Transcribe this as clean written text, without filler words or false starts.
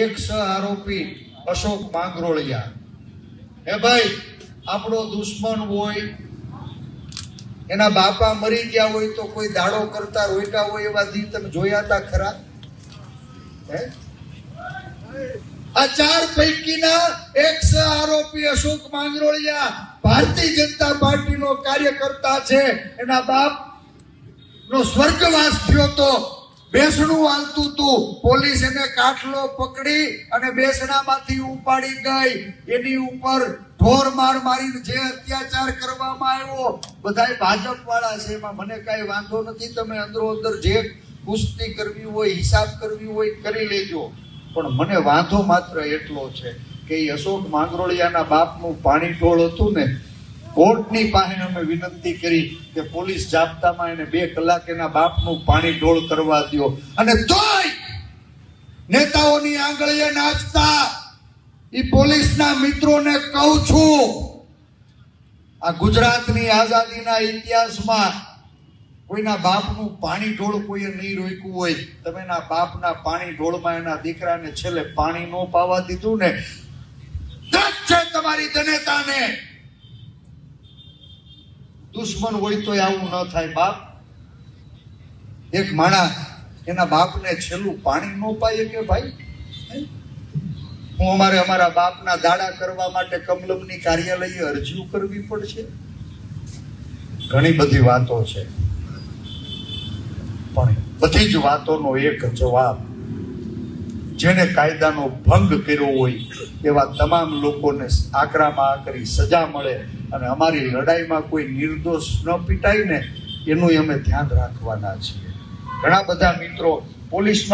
એક સહ આરોપી અશોક માંગરોળિયા, હે ભાઈ, આપણો દુશ્મન હોય, એના બાપા મરી ગયા હોય તો કોઈ દાડો કરતા રોક્યા હોય એવા દી તમે જોયા હતા ખરા? હે, આ ચાર પૈકીના એક સહ આરોપી અશોક માંગરોળિયા ભારતીય જનતા પાર્ટીનો કાર્યકર્તા છે. એના બાપ નો સ્વર્ગવાસ થયો તો, બેસણું હાલતું હતું, પોલીસ એને કાટલો પકડી અને બેસણામાંથી ઉપાડી ગઈ. એની ઉપર ઢોર માર મારીને જે અત્યાચાર કરવામાં આવ્યો, બધાય ભાજપ વાળા છે, એમાં મને કઈ વાંધો નથી. તમે અંદરો અંદર જે કુસ્તી કરવી હોય, હિસાબ કરવી હોય કરી લેજો, પણ મને વાંધો માત્ર એટલો છે કે એ અશોક માંગરોળિયાના બાપનું પાણી ઢોળ હતું ને, કોર્ટની પાસે અમે વિનંતી કરી કે પોલીસ જાપ્તામાં એને 2 કલાક એના બાપનું પાણી ઢોળ કરવા દો, અને તોય નેતાઓની આંગળીએ નાચતા એ પોલીસના મિત્રોને કહું છું, આ ગુજરાતની આઝાદીના ઇતિહાસમાં કોઈના બાપનું પાણી ઢોળ કોઈએ નહીં રોક્યું હોય. તમે એના બાપના પાણી ઢોળમાં એના દીકરાને છેલ્લે પાણી ન પાવા દીધું ને, દસ છે તમારી જનતાને. દુશ્મન હોય તો આવું ન થાય. બાપ, એક માણસ એના બાપને છેલ્લું પાણી ન પાય કે ભાઈ? હું અમારા બાપના દાડા કરવા માટે કમલમની કાર્યાલયે અરજીઓ કરવી પડશે. ઘણી બધી વાતો છે, પણ બધી જ વાતોનો એક જવાબ, જેને કાયદાનો ભંગ કર્યો હોય એવા તમામ લોકોને આકરામાં આકરી સજા મળે અને અમારી લડાઈમાં કોઈ નિર્દોષ ન પીટાય ને, એનું અમે ધ્યાન રાખવાના છીએ. ઘણા બધા મિત્રો પોલીસમાં